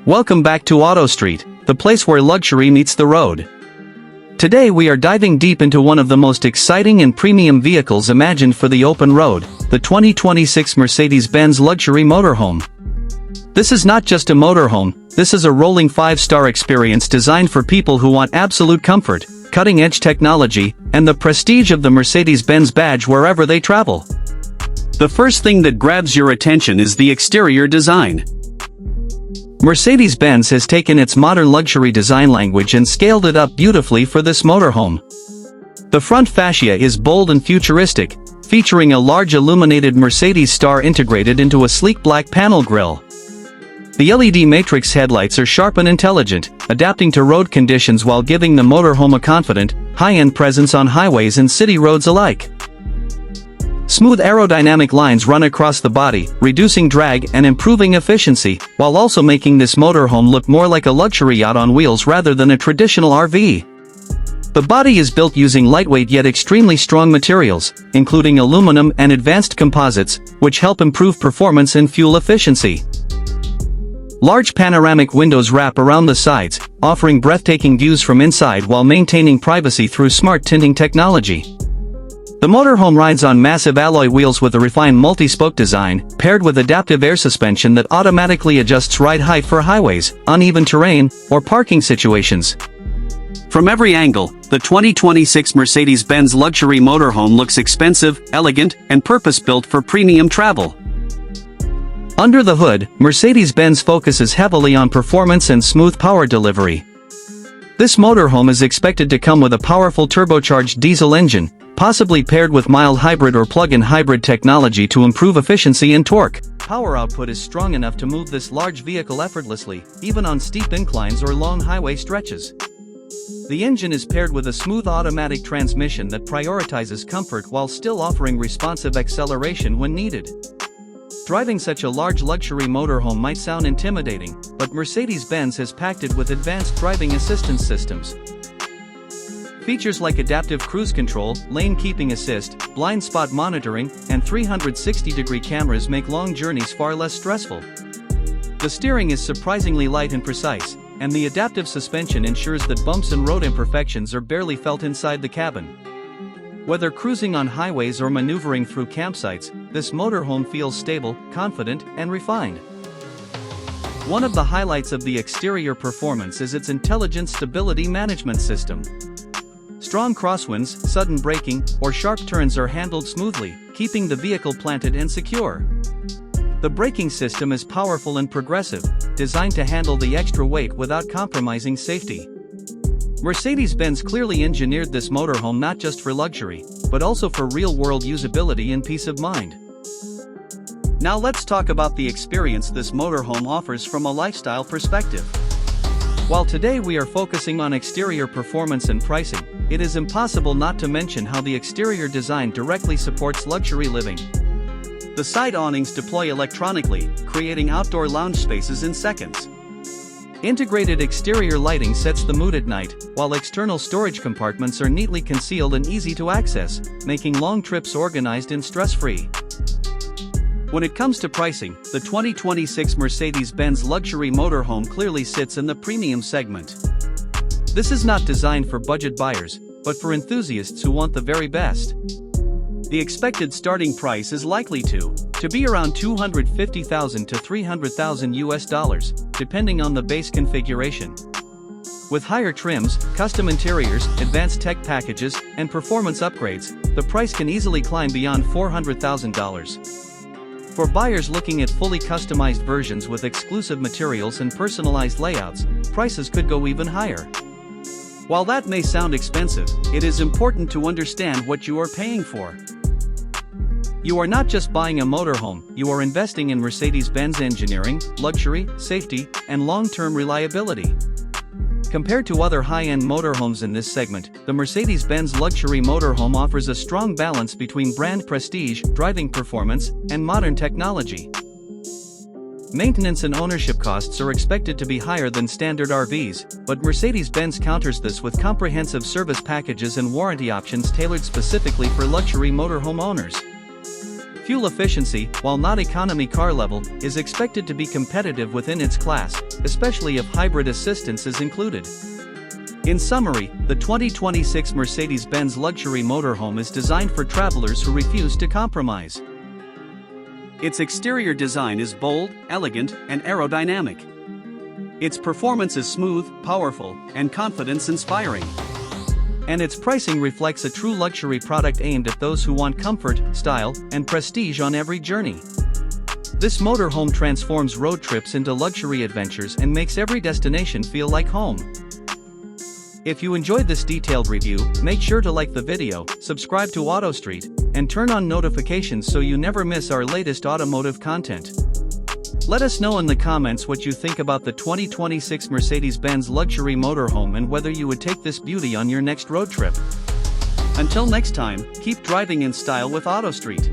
Welcome back to Auto Street, the place where luxury meets the road. Today we are diving deep into one of the most exciting and premium vehicles imagined for the open road, the 2026 Mercedes-Benz luxury motorhome. This is not just a motorhome, this is a rolling 5-star experience designed for people who want absolute comfort, cutting-edge technology, and the prestige of the Mercedes-Benz badge wherever they travel. The first thing that grabs your attention is the exterior design. Mercedes-Benz has taken its modern luxury design language and scaled it up beautifully for this motorhome. The front fascia is bold and futuristic, featuring a large illuminated Mercedes star integrated into a sleek black panel grille. The LED matrix headlights are sharp and intelligent, adapting to road conditions while giving the motorhome a confident, high-end presence on highways and city roads alike. Smooth aerodynamic lines run across the body, reducing drag and improving efficiency, while also making this motorhome look more like a luxury yacht on wheels rather than a traditional RV. The body is built using lightweight yet extremely strong materials, including aluminum and advanced composites, which help improve performance and fuel efficiency. Large panoramic windows wrap around the sides, offering breathtaking views from inside while maintaining privacy through smart tinting technology. The motorhome rides on massive alloy wheels with a refined multi-spoke design, paired with adaptive air suspension that automatically adjusts ride height for highways, uneven terrain, or parking situations. From every angle, the 2026 Mercedes-Benz luxury motorhome looks expensive, elegant, and purpose-built for premium travel. Under the hood, Mercedes-Benz focuses heavily on performance and smooth power delivery. This motorhome is expected to come with a powerful turbocharged diesel engine, possibly paired with mild hybrid or plug-in hybrid technology to improve efficiency and torque. Power output is strong enough to move this large vehicle effortlessly, even on steep inclines or long highway stretches. The engine is paired with a smooth automatic transmission that prioritizes comfort while still offering responsive acceleration when needed. Driving such a large luxury motorhome might sound intimidating, but Mercedes-Benz has packed it with advanced driving assistance systems. Features like adaptive cruise control, lane keeping assist, blind spot monitoring, and 360-degree cameras make long journeys far less stressful. The steering is surprisingly light and precise, and the adaptive suspension ensures that bumps and road imperfections are barely felt inside the cabin. Whether cruising on highways or maneuvering through campsites, this motorhome feels stable, confident, and refined. One of the highlights of the exterior performance is its intelligent stability management system. Strong crosswinds, sudden braking, or sharp turns are handled smoothly, keeping the vehicle planted and secure. The braking system is powerful and progressive, designed to handle the extra weight without compromising safety. Mercedes-Benz clearly engineered this motorhome not just for luxury, but also for real-world usability and peace of mind. Now let's talk about the experience this motorhome offers from a lifestyle perspective. While today we are focusing on exterior performance and pricing, it is impossible not to mention how the exterior design directly supports luxury living. The side awnings deploy electronically, creating outdoor lounge spaces in seconds. Integrated exterior lighting sets the mood at night, while external storage compartments are neatly concealed and easy to access, making long trips organized and stress-free. When it comes to pricing, the 2026 Mercedes-Benz luxury motorhome clearly sits in the premium segment. This is not designed for budget buyers, but for enthusiasts who want the very best. The expected starting price is likely to be around $250,000 to $300,000, depending on the base configuration. With higher trims, custom interiors, advanced tech packages, and performance upgrades, the price can easily climb beyond $400,000. For buyers looking at fully customized versions with exclusive materials and personalized layouts, prices could go even higher. While that may sound expensive, it is important to understand what you are paying for. You are not just buying a motorhome, you are investing in Mercedes-Benz engineering, luxury, safety, and long-term reliability. Compared to other high-end motorhomes in this segment, the Mercedes-Benz luxury motorhome offers a strong balance between brand prestige, driving performance, and modern technology. Maintenance and ownership costs are expected to be higher than standard RVs, but Mercedes-Benz counters this with comprehensive service packages and warranty options tailored specifically for luxury motorhome owners. Fuel efficiency, while not economy car level, is expected to be competitive within its class, especially if hybrid assistance is included. In summary, the 2026 Mercedes-Benz luxury motorhome is designed for travelers who refuse to compromise. Its exterior design is bold, elegant, and aerodynamic. Its performance is smooth, powerful, and confidence-inspiring. And its pricing reflects a true luxury product aimed at those who want comfort, style, and prestige on every journey. This motorhome transforms road trips into luxury adventures and makes every destination feel like home. If you enjoyed this detailed review, make sure to like the video, subscribe to AutoStreet, and turn on notifications so you never miss our latest automotive content. Let us know in the comments what you think about the 2026 Mercedes-Benz luxury motorhome and whether you would take this beauty on your next road trip. Until next time, keep driving in style with AutoStreet.